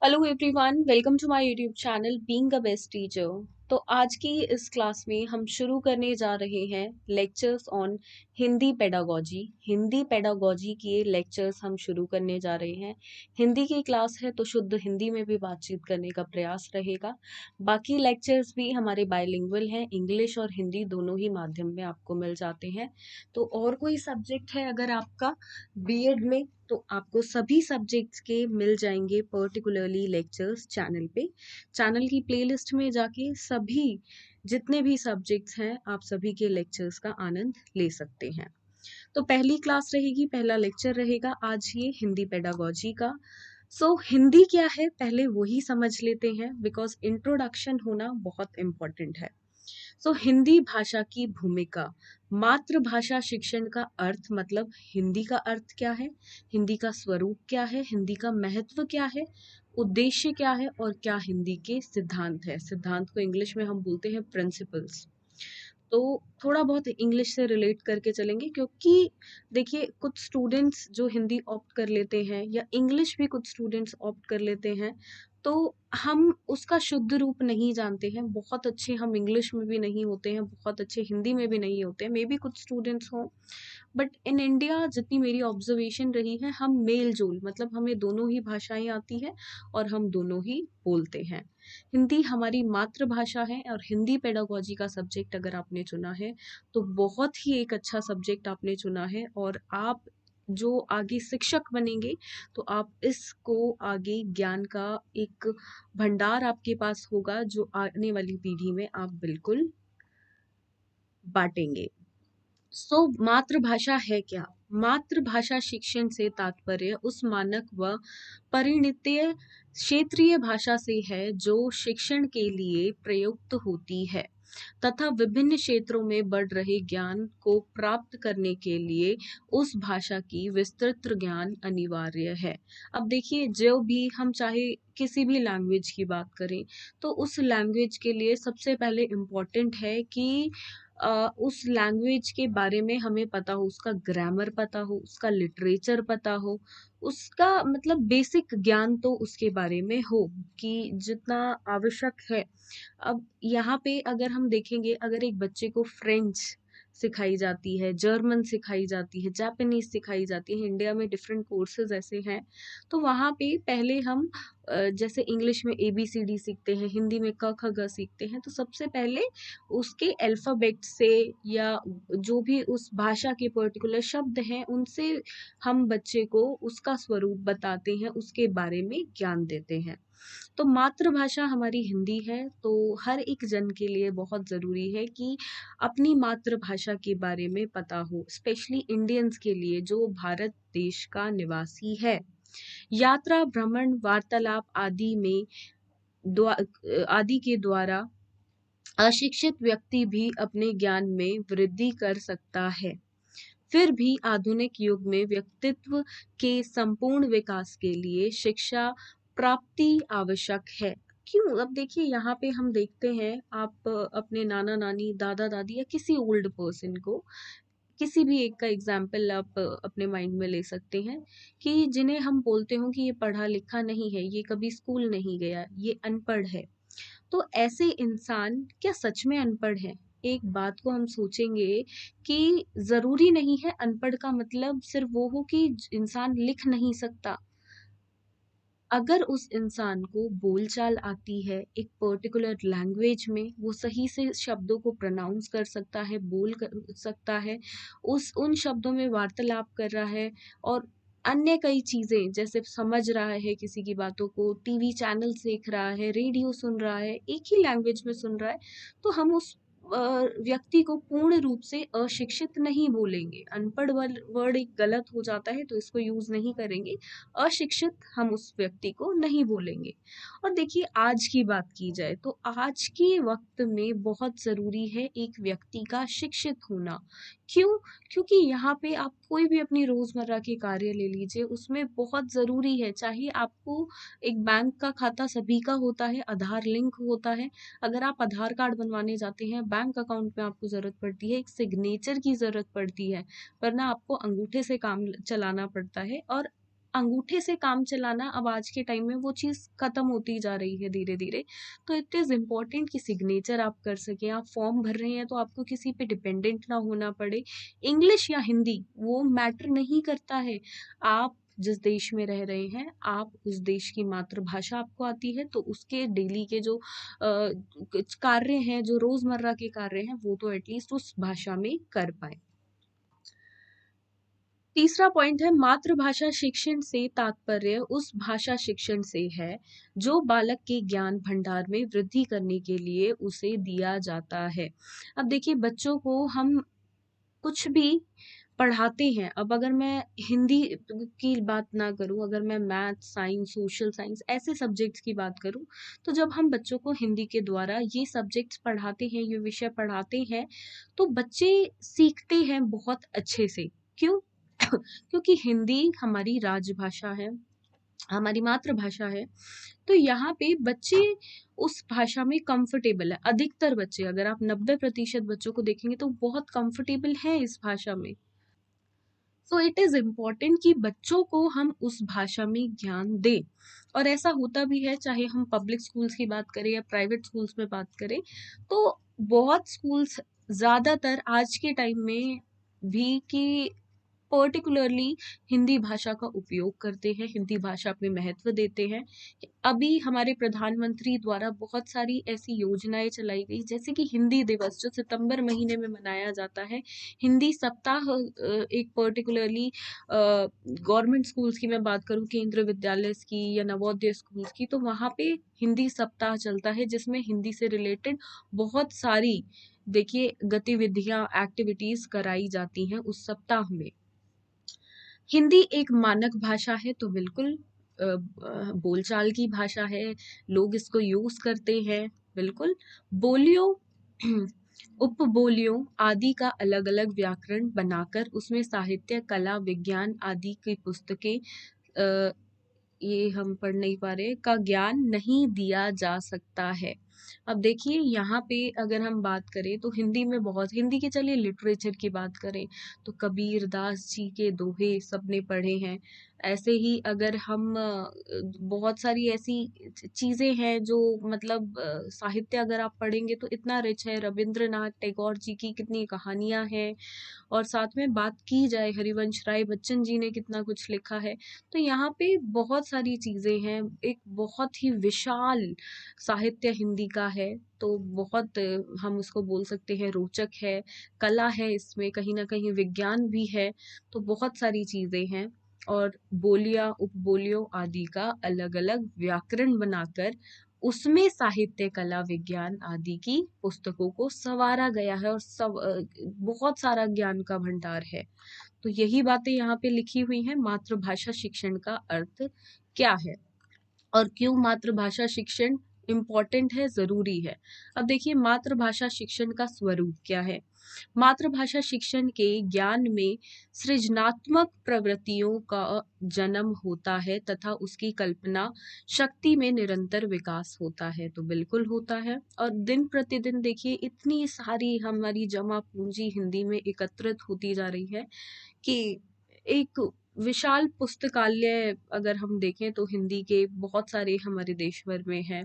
Hello everyone, welcome to my YouTube channel being a best teacher. तो आज की इस क्लास में हम शुरू करने जा रहे हैं lectures on Hindi pedagogy. Hindi pedagogy के लेक्चर्स हम शुरू करने जा रहे हैं। हिंदी की क्लास है तो शुद्ध हिंदी में भी बातचीत करने का प्रयास रहेगा। बाकी लेक्चर्स भी हमारे बायलिंगुअल हैं, इंग्लिश और हिंदी दोनों ही माध्यम में आपको मिल जाते हैं। तो और कोई सब्जेक्ट है अगर आपका बीएड में, तो आपको सभी सब्जेक्ट्स के मिल जाएंगे पर्टिकुलरली लेक्चर्स चैनल पे। चैनल की प्लेलिस्ट में जाके सभी जितने भी सब्जेक्ट्स हैं आप सभी के लेक्चर्स का आनंद ले सकते हैं। तो पहली क्लास रहेगी, पहला लेक्चर रहेगा आज ये हिंदी पेडागोजी का। हिंदी क्या है पहले वही समझ लेते हैं, बिकॉज इंट्रोडक्शन होना बहुत इम्पोर्टेंट है। हिंदी भाषा की भूमिका, मातृभाषा शिक्षण का अर्थ, मतलब हिंदी का अर्थ क्या है, हिंदी का स्वरूप क्या है, हिंदी का महत्व क्या है, उद्देश्य क्या है और क्या हिंदी के सिद्धांत है। सिद्धांत को इंग्लिश में हम बोलते हैं प्रिंसिपल्स। तो थोड़ा बहुत इंग्लिश से रिलेट करके चलेंगे, क्योंकि देखिए कुछ स्टूडेंट्स जो हिंदी ऑप्ट कर लेते हैं या इंग्लिश भी कुछ स्टूडेंट्स ऑप्ट कर लेते हैं, तो हम उसका शुद्ध रूप नहीं जानते हैं। बहुत अच्छे हम इंग्लिश में भी नहीं होते हैं, बहुत अच्छे हिंदी में भी नहीं होते हैं, मे बी कुछ स्टूडेंट्स हों। बट इन इंडिया जितनी मेरी ऑब्जर्वेशन रही है, हम मेल जोल, मतलब हमें दोनों ही भाषाएं आती है और हम दोनों ही बोलते हैं। हिंदी हमारी मातृभाषा है और हिंदी पेडागोजी का सब्जेक्ट अगर आपने चुना है तो बहुत ही एक अच्छा सब्जेक्ट आपने चुना है। और आप जो आगे शिक्षक बनेंगे तो आप इसको आगे ज्ञान का एक भंडार आपके पास होगा जो आने वाली पीढ़ी में आप बिल्कुल बांटेंगे। मातृभाषा है क्या? मातृभाषा शिक्षण से तात्पर्य उस मानक व परिणीतीय क्षेत्रीय भाषा से है जो शिक्षण के लिए प्रयुक्त होती है तथा विभिन्न क्षेत्रों में बढ़ रहे ज्ञान को प्राप्त करने के लिए उस भाषा की विस्तृत ज्ञान अनिवार्य है। अब देखिए, जो भी हम चाहे किसी भी लैंग्वेज की बात करें तो उस लैंग्वेज के लिए सबसे पहले इम्पोर्टेंट है कि उस लैंग्वेज के बारे में हमें पता हो, उसका ग्रामर पता हो, उसका लिटरेचर पता हो, उसका मतलब बेसिक ज्ञान तो उसके बारे में हो कि जितना आवश्यक है। अब यहाँ पे अगर हम देखेंगे, अगर एक बच्चे को फ्रेंच सिखाई जाती है, जर्मन सिखाई जाती है, जापानीज सिखाई जाती है, इंडिया में डिफरेंट कोर्सेज ऐसे हैं, तो वहाँ पे पहले हम जैसे इंग्लिश में ABCD सीखते हैं, हिंदी में क ख ग सीखते हैं, तो सबसे पहले उसके अल्फाबेट से या जो भी उस भाषा के पर्टिकुलर शब्द हैं उनसे हम बच्चे को उसका स्वरूप बताते हैं, उसके बारे में ज्ञान देते हैं। तो मातृभाषा हमारी हिंदी है, तो हर एक जन के लिए बहुत ज़रूरी है कि अपनी मातृभाषा के बारे में पता हो, स्पेशली इंडियंस के लिए जो भारत देश का निवासी है। यात्रा, भ्रमण, वार्तालाप आदि में आदि के द्वारा अशिक्षित व्यक्ति भी अपने ज्ञान में वृद्धि कर सकता है। फिर भी आधुनिक युग में व्यक्तित्व के संपूर्ण विकास के लिए शिक्षा प्राप्ति आवश्यक है। क्यों? अब देखिए, यहाँ पे हम देखते हैं, आप अपने नाना नानी, दादा दादी या किसी ओल्ड पर्सन को, किसी भी एक का एग्जाम्पल आप अपने माइंड में ले सकते हैं कि जिन्हें हम बोलते हो कि ये पढ़ा लिखा नहीं है, ये कभी स्कूल नहीं गया, ये अनपढ़ है। तो ऐसे इंसान क्या सच में अनपढ़ है? एक बात को हम सोचेंगे कि जरूरी नहीं है अनपढ़ का मतलब सिर्फ वो हो कि इंसान लिख नहीं सकता। अगर उस इंसान को बोलचाल आती है एक पर्टिकुलर लैंग्वेज में, वो सही से शब्दों को प्रोनाउंस कर सकता है, बोल कर सकता है, उस उन शब्दों में वार्तालाप कर रहा है, और अन्य कई चीजें जैसे समझ रहा है किसी की बातों को, टीवी चैनल देख रहा है, रेडियो सुन रहा है, एक ही लैंग्वेज में सुन रहा है, तो हम उस व्यक्ति को पूर्ण रूप से अशिक्षित नहीं बोलेंगे। अनपढ़ वर्ड एक गलत हो जाता है तो इसको यूज नहीं करेंगे। अशिक्षित हम उस व्यक्ति को नहीं बोलेंगे। और देखिए, आज की बात की जाए तो आज के वक्त में बहुत जरूरी है एक व्यक्ति का शिक्षित होना। क्यों? क्योंकि यहाँ पे आप कोई भी अपनी रोजमर्रा के कार्य ले लीजिए, उसमें बहुत जरूरी है, चाहे आपको एक बैंक का खाता सभी का होता है, आधार लिंक होता है। अगर आप आधार कार्ड बनवाने जाते हैं, बैंक अकाउंट में आपको जरूरत पड़ती है, एक सिग्नेचर की जरूरत पड़ती है, वरना आपको अंगूठे से काम चलाना पड़ता है। और अंगूठे से काम चलाना अब आज के टाइम में वो चीज़ खत्म होती जा रही है धीरे धीरे। तो इट इज़ इम्पोर्टेंट कि सिग्नेचर आप कर सकें। आप फॉर्म भर रहे हैं तो आपको किसी पे डिपेंडेंट ना होना पड़े। इंग्लिश या हिंदी वो मैटर नहीं करता है। आप जिस देश में रह रहे हैं, आप उस देश की मातृभाषा आपको आती है, तो उसके डेली के जो कुछ कार्य हैं, जो रोजमर्रा के कार्य हैं, वो तो एटलीस्ट उस भाषा में कर पाए। तीसरा पॉइंट है, मातृभाषा शिक्षण से तात्पर्य उस भाषा शिक्षण से है जो बालक के ज्ञान भंडार में वृद्धि करने के लिए उसे दिया जाता है। अब देखिए, बच्चों को हम कुछ भी पढ़ाते हैं। अब अगर मैं हिंदी की बात ना करूं, अगर मैं मैथ, साइंस, सोशल साइंस ऐसे सब्जेक्ट्स की बात करूं, तो जब हम बच्चों को हिंदी के द्वारा ये सब्जेक्ट्स पढ़ाते हैं, ये विषय पढ़ाते हैं, तो बच्चे सीखते हैं बहुत अच्छे से। क्यों? क्योंकि हिंदी हमारी राजभाषा है, हमारी मातृभाषा है। तो यहाँ पे बच्चे उस भाषा में कंफर्टेबल है। अधिकतर बच्चे, अगर आप 90% बच्चों को देखेंगे तो बहुत कंफर्टेबल है इस भाषा में। सो इट इज इम्पोर्टेंट कि बच्चों को हम उस भाषा में ज्ञान दें। और ऐसा होता भी है, चाहे हम पब्लिक स्कूल्स की बात करें या प्राइवेट स्कूल्स में बात करें, तो बहुत स्कूल्स ज्यादातर आज के टाइम में भी कि पर्टिकुलरली हिंदी भाषा का उपयोग करते हैं, हिंदी भाषा पे महत्व देते हैं। अभी हमारे प्रधानमंत्री द्वारा बहुत सारी ऐसी योजनाएं चलाई गई, जैसे कि हिंदी दिवस जो सितंबर महीने में मनाया जाता है, हिंदी सप्ताह, एक पर्टिकुलरली गवर्नमेंट स्कूल्स की मैं बात करूं, केंद्रीय विद्यालय की या नवोदय स्कूल्स की, तो वहां पे हिंदी सप्ताह चलता है जिसमें हिंदी से रिलेटेड बहुत सारी, देखिए, गतिविधियां, एक्टिविटीज कराई जाती हैं उस सप्ताह में। हिंदी एक मानक भाषा है, तो बिल्कुल बोलचाल की भाषा है, लोग इसको यूज करते हैं, बिल्कुल। बोलियों उपबोलियों आदि का अलग अलग व्याकरण बनाकर उसमें साहित्य, कला, विज्ञान आदि की पुस्तकें, अ, ये हम पढ़ नहीं पा रहे, का ज्ञान नहीं दिया जा सकता है। अब देखिए, यहाँ पे अगर हम बात करें तो हिंदी में बहुत, हिंदी के, चलिए लिटरेचर की बात करें तो कबीर दास जी के दोहे सबने पढ़े हैं। ऐसे ही अगर हम बहुत सारी ऐसी चीजें हैं जो, मतलब साहित्य अगर आप पढ़ेंगे तो इतना रिच है। रविंद्रनाथ टैगोर जी की कितनी कहानियां हैं। और साथ में बात की जाए, हरिवंश राय बच्चन जी ने कितना कुछ लिखा है। तो यहाँ पे बहुत सारी चीजें हैं, एक बहुत ही विशाल साहित्य हिंदी का है। तो बहुत हम उसको बोल सकते हैं रोचक है, कला है, इसमें कहीं ना कहीं विज्ञान भी है। तो बहुत सारी चीजें हैं। और बोलियां, उपबोलियों आदि का अलग अलग व्याकरण बनाकर उसमें साहित्य, कला, विज्ञान आदि की पुस्तकों को संवारा गया है, और सब बहुत सारा ज्ञान का भंडार है। तो यही बातें यहाँ पे लिखी हुई हैं। मातृभाषा शिक्षण का अर्थ क्या है और क्यों मातृभाषा शिक्षण इम्पोर्टेंट है, जरूरी है। अब देखिए, मातृभाषा शिक्षण का स्वरूप क्या है। मातृभाषा शिक्षण के ज्ञान में सृजनात्मक प्रवृत्तियों का जन्म होता है तथा उसकी कल्पना शक्ति में निरंतर विकास होता है। तो बिल्कुल होता है। और दिन प्रतिदिन देखिए, इतनी सारी हमारी जमा पूंजी हिंदी में एकत्रित होती जा रही है कि एक विशाल पुस्तकालय अगर हम देखें तो हिंदी के बहुत सारे हमारे देश भर में हैं।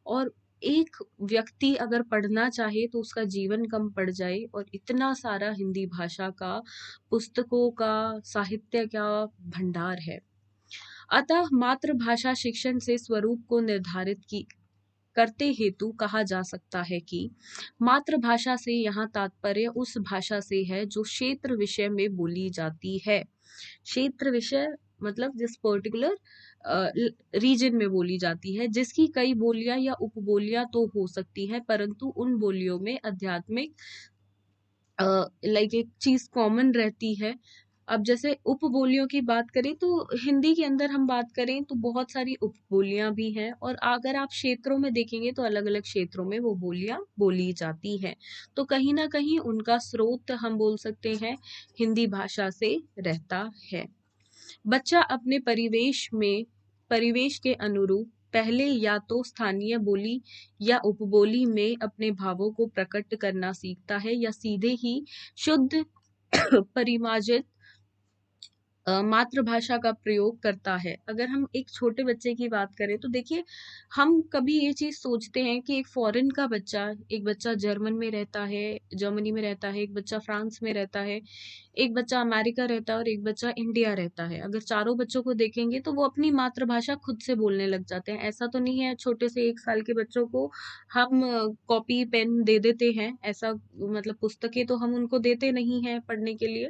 और एक व्यक्ति अगर पढ़ना चाहे तो उसका जीवन कम पड़ जाए, और इतना सारा हिंदी भाषा का, पुस्तकों का, साहित्य का भंडार है। अतः मातृभाषा शिक्षण से स्वरूप को निर्धारित की करते हेतु कहा जा सकता है कि मातृभाषा से यहाँ तात्पर्य उस भाषा से है जो क्षेत्र विषय में बोली जाती है। क्षेत्र विषय मतलब जिस पर्टिकुलर रीजन में बोली जाती है, जिसकी कई बोलियां या उपबोलियां तो हो सकती है, परंतु उन बोलियों में आध्यात्मिक, लाइक, एक चीज कॉमन रहती है। अब जैसे उपबोलियों की बात करें तो हिंदी के अंदर हम बात करें तो बहुत सारी उपबोलियां भी हैं, और अगर आप क्षेत्रों में देखेंगे तो अलग अलग क्षेत्रों में वो बोलियां बोली जाती हैं। तो कहीं ना कहीं उनका स्रोत हम बोल सकते हैं हिंदी भाषा से रहता है। बच्चा अपने परिवेश के अनुरूप पहले या तो स्थानीय बोली या उपबोली में अपने भावों को प्रकट करना सीखता है, या सीधे ही शुद्ध परिमार्जित मातृभाषा का प्रयोग करता है। अगर हम एक छोटे बच्चे की बात करें तो देखिए, हम कभी ये चीज सोचते हैं कि एक फॉरेन का बच्चा, एक बच्चा जर्मन में रहता है, जर्मनी में रहता है, एक बच्चा फ्रांस में रहता है, एक बच्चा अमेरिका रहता है और एक बच्चा इंडिया रहता है। अगर चारों बच्चों को देखेंगे तो वो अपनी मातृभाषा खुद से बोलने लग जाते हैं। ऐसा तो नहीं है छोटे से 1 साल के बच्चों को हम कॉपी पेन दे देते हैं, ऐसा मतलब पुस्तकें तो हम उनको देते नहीं हैं पढ़ने के लिए।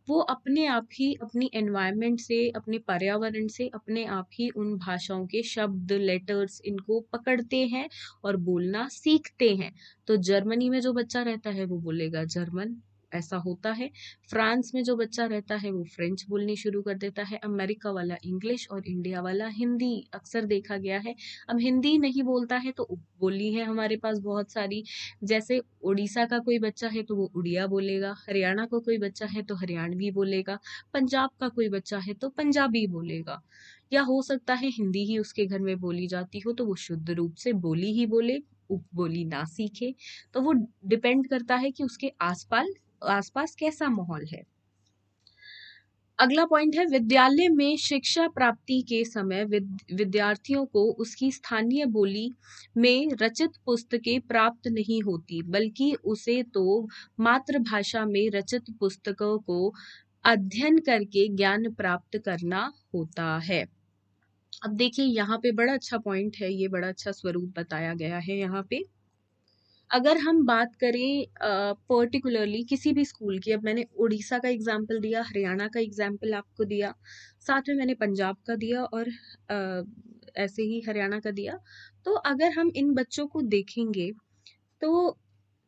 वो अपने आप ही अपनी एनवायरनमेंट से, अपने पर्यावरण से अपने आप ही उन भाषाओं के शब्द, लेटर्स इनको पकड़ते हैं और बोलना सीखते हैं। तो जर्मनी में जो बच्चा रहता है वो बोलेगा जर्मन, ऐसा होता है। फ्रांस में जो बच्चा रहता है वो फ्रेंच बोलनी शुरू कर देता है, अमेरिका वाला इंग्लिश और इंडिया वाला हिंदी अक्सर देखा गया है। अब हिंदी नहीं बोलता है तो उपबोली है हमारे पास बहुत सारी। जैसे उड़ीसा का कोई बच्चा है तो वो उड़िया बोलेगा, हरियाणा का कोई बच्चा है तो हरियाणवी बोलेगा, पंजाब का कोई बच्चा है तो पंजाबी बोलेगा। या हो सकता है हिंदी ही उसके घर में बोली जाती हो तो वो शुद्ध रूप से बोली ही बोले, उपबोली ना सीखे। तो वो डिपेंड करता है कि उसके आसपास आसपास कैसा माहौल है। अगला पॉइंट है, विद्यालय में शिक्षा प्राप्ति के समय विद्यार्थियों को उसकी स्थानीय बोली में रचित पुस्तकें प्राप्त नहीं होती, बल्कि उसे तो मातृभाषा में रचित पुस्तकों को अध्ययन करके ज्ञान प्राप्त करना होता है। अब देखिए यहाँ पे बड़ा अच्छा पॉइंट है, ये बड़ा अच्छा स्वरूप बताया गया है यहाँ पे। अगर हम बात करें पर्टिकुलरली किसी भी स्कूल की, अब मैंने उड़ीसा का एग्जाम्पल दिया, हरियाणा का एग्जाम्पल आपको दिया, साथ में मैंने पंजाब का दिया और ऐसे ही हरियाणा का दिया। तो अगर हम इन बच्चों को देखेंगे तो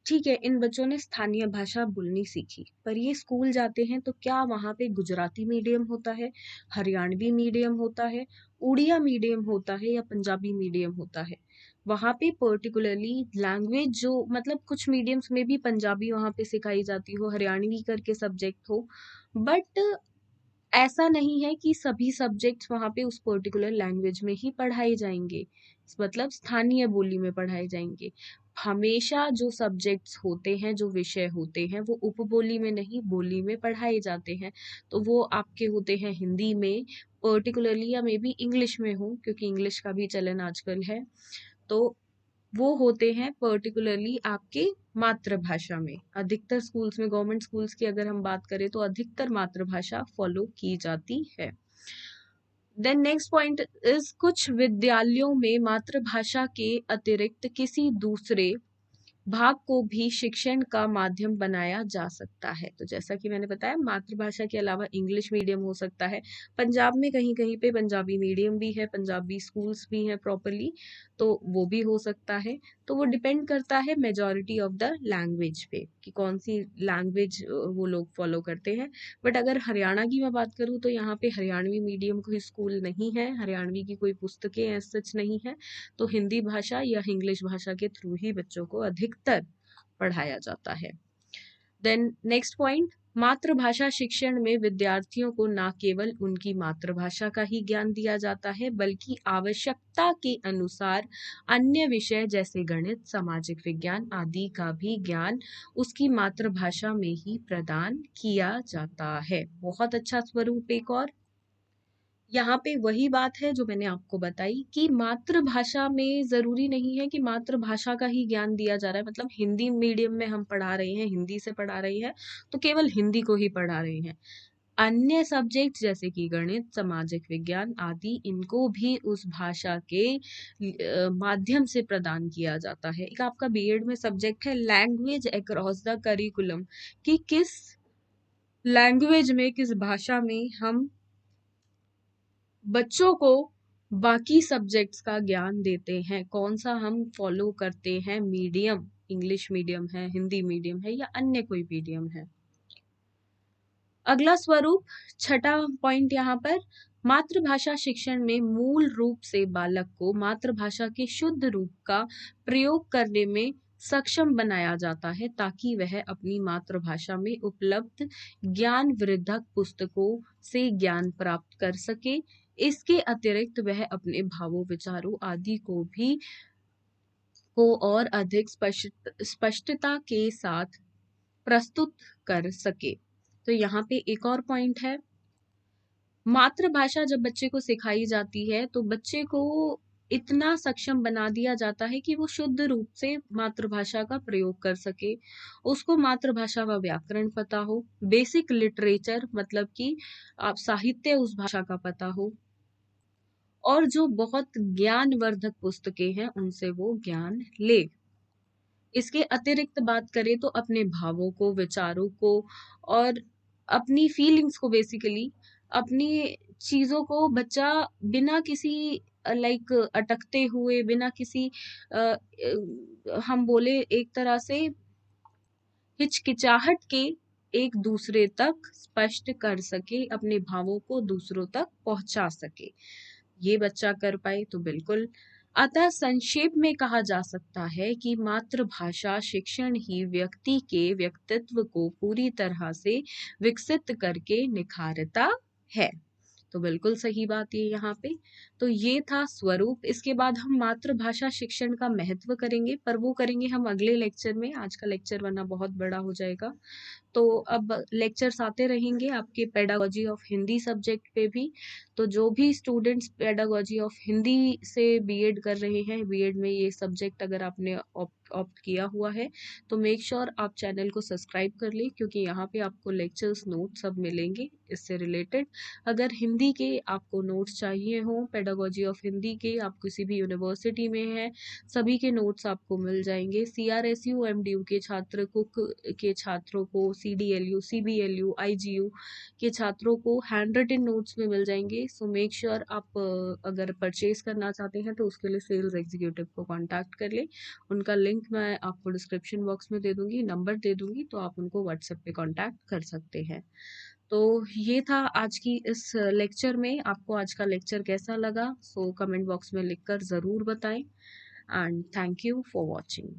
ठीक है, इन बच्चों ने स्थानीय भाषा बोलनी सीखी, पर ये स्कूल जाते हैं तो क्या वहाँ पे गुजराती मीडियम होता है, हरियाणवी मीडियम होता है, उड़िया मीडियम होता है या पंजाबी मीडियम होता है? वहाँ पे पर्टिकुलरली लैंग्वेज जो मतलब कुछ मीडियम्स में भी पंजाबी वहाँ पे सिखाई जाती हो, हरियाणवी करके सब्जेक्ट हो, बट ऐसा नहीं है कि सभी सब्जेक्ट्स वहाँ पे उस पर्टिकुलर लैंग्वेज में ही पढ़ाए जाएंगे, मतलब स्थानीय बोली में पढ़ाए जाएंगे। हमेशा जो सब्जेक्ट्स होते हैं, जो विषय होते हैं, वो उपबोली में नहीं बोली में पढ़ाए जाते हैं। तो वो आपके होते हैं हिंदी में पर्टिकुलरली, या मे बी इंग्लिश में हो, क्योंकि इंग्लिश का भी चलन आजकल है। तो वो होते हैं पर्टिकुलरली आपके मातृभाषा में। अधिकतर स्कूल्स में, गवर्नमेंट स्कूल्स की अगर हम बात करें तो अधिकतर मातृभाषा फॉलो की जाती है। देन नेक्स्ट पॉइंट इज, कुछ विद्यालयों में मातृभाषा के अतिरिक्त किसी दूसरे भाग को भी शिक्षण का माध्यम बनाया जा सकता है। तो जैसा कि मैंने बताया, मातृभाषा के अलावा इंग्लिश मीडियम हो सकता है, पंजाब में कहीं कहीं पे पंजाबी मीडियम भी है, पंजाबी स्कूल्स भी हैं प्रॉपरली, तो वो भी हो सकता है। तो वो डिपेंड करता है मेजॉरिटी ऑफ द लैंग्वेज पे कि कौन सी लैंग्वेज वो लोग फॉलो करते हैं। बट अगर हरियाणा की मैं बात करूँ तो यहाँ पे हरियाणवी मीडियम कोई स्कूल नहीं है, हरियाणवी की कोई पुस्तकें ऐसे सच नहीं है। तो हिंदी भाषा या इंग्लिश भाषा के थ्रू ही बच्चों को अधिकतर पढ़ाया जाता है। देन नेक्स्ट पॉइंट, मातृभाषा शिक्षण में विद्यार्थियों को न केवल उनकी मातृभाषा का ही ज्ञान दिया जाता है, बल्कि आवश्यकता के अनुसार अन्य विषय जैसे गणित, सामाजिक विज्ञान आदि का भी ज्ञान उसकी मातृभाषा में ही प्रदान किया जाता है। बहुत अच्छा स्वरूप। एक और यहाँ पे वही बात है जो मैंने आपको बताई कि मातृभाषा में जरूरी नहीं है कि मातृभाषा का ही ज्ञान दिया जा रहा है, मतलब हिंदी मीडियम में हम पढ़ा रहे हैं, हिंदी से पढ़ा रहे हैं तो केवल हिंदी को ही पढ़ा रहे हैं। अन्य सब्जेक्ट जैसे कि गणित, सामाजिक विज्ञान आदि, इनको भी उस भाषा के माध्यम से प्रदान किया जाता है। एक आपका बीएड में सब्जेक्ट है लैंग्वेज अक्रॉस द करिकुलम, कि किस लैंग्वेज में, किस भाषा में हम बच्चों को बाकी सब्जेक्ट्स का ज्ञान देते हैं, कौन सा हम फॉलो करते हैं मीडियम, इंग्लिश मीडियम है, हिंदी मीडियम है या अन्य कोई मीडियम है। अगला स्वरूप, छठा पॉइंट यहाँ पर, मातृभाषा शिक्षण में मूल रूप से बालक को मातृभाषा के शुद्ध रूप का प्रयोग करने में सक्षम बनाया जाता है, ताकि वह अपनी मातृभाषा में उपलब्ध ज्ञानवर्धक पुस्तकों से ज्ञान प्राप्त कर सके। इसके अतिरिक्त वह अपने भावों, विचारों आदि को और अधिक स्पष्टता के साथ प्रस्तुत कर सके। तो यहाँ पे एक और पॉइंट है, मातृभाषा जब बच्चे को सिखाई जाती है तो बच्चे को इतना सक्षम बना दिया जाता है कि वो शुद्ध रूप से मातृभाषा का प्रयोग कर सके। उसको मातृभाषा का व्याकरण पता हो, बेसिक लिटरेचर मतलब कि आप साहित्य उस भाषा का पता हो, और जो बहुत ज्ञानवर्धक पुस्तकें हैं उनसे वो ज्ञान ले। इसके अतिरिक्त बात करें तो अपने भावों को, विचारों को और अपनी फीलिंग्स को, बेसिकली अपनी चीजों को बच्चा बिना किसी लाइक अटकते हुए, बिना किसी हम बोले एक तरह से हिचकिचाहट के एक दूसरे तक स्पष्ट कर सके, अपने भावों को दूसरों तक पहुंचा सके। ये बच्चा कर पाए तो बिल्कुल। अतः संक्षेप में कहा जा सकता है कि मातृभाषा शिक्षण ही व्यक्ति के व्यक्तित्व को पूरी तरह से विकसित करके निखारता है। तो बिल्कुल सही बात ये यहाँ पे। तो ये था स्वरूप। इसके बाद हम मातृभाषा शिक्षण का महत्व करेंगे, पर वो करेंगे हम अगले लेक्चर में। आज का लेक्चर वरना बहुत बड़ा हो जाएगा। तो अब लेक्चर्स आते रहेंगे आपके पेडागोजी ऑफ हिंदी सब्जेक्ट पे भी। तो जो भी स्टूडेंट्स पेडागोजी ऑफ हिंदी से बीएड कर रहे हैं, बीएड में ये सब्जेक्ट अगर आपने ऑप्ट किया हुआ है, तो मेक श्योर आप चैनल को सब्सक्राइब कर लें, क्योंकि यहाँ पे आपको लेक्चर्स नोट सब मिलेंगे इससे रिलेटेड। अगर हिंदी के आपको नोट्स चाहिए हो, पेडागोजी ऑफ हिंदी के, आप किसी भी यूनिवर्सिटी में हैं, सभी के नोट्स आपको मिल जाएंगे। CRSU MDU के छात्र को के छात्रों को, CDLU CBLU IGU के छात्रों को हैंड रिटन नोट्स में मिल जाएंगे। सो मेक श्योर आप अगर परचेज करना चाहते हैं तो उसके लिए सेल्स एग्जीक्यूटिव को कांटेक्ट कर ले। उनका लिंक मैं आपको डिस्क्रिप्शन बॉक्स में दे दूंगी, नंबर दे दूंगी, तो आप उनको व्हाट्सएप पे कांटेक्ट कर सकते हैं। तो ये था आज की इस लेक्चर में। आपको आज का लेक्चर कैसा लगा, सो कमेंट बॉक्स में लिखकर ज़रूर बताएं। And thank you for watching.